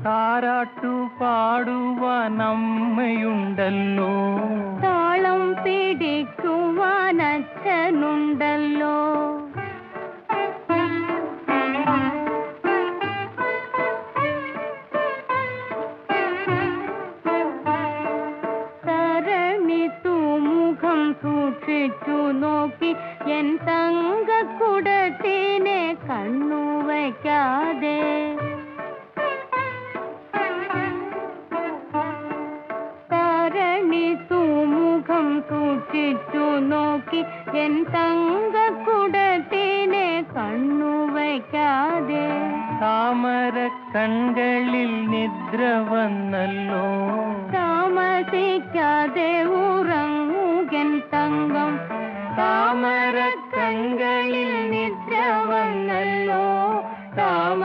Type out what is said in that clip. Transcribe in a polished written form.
താരാട്ടു പാടുവാൻ അമ്മയുണ്ടല്ലോ, താളം പിടിക്കുവാൻ അച്ഛനുണ്ടല്ലോ. തരണി തൂമുഖം സൂക്ഷിച്ചു നോക്കി എൻ തങ്കക്കുടത്തിനെ കണ്ണു വയ്ക്കാതെ. തരണി തൂമുഖം സൂക്ഷിച്ചു നോക്കി എൻ തങ്കക്കുടത്തിനെ കണ്ണു വയ്ക്കാതെ. താമര കൺകളിൽ നിദ്ര വന്നല്ലോ, താമസിക്കാതെ ഉറങ്ങുകൻ തങ്കം. താമര കൺകളിൽ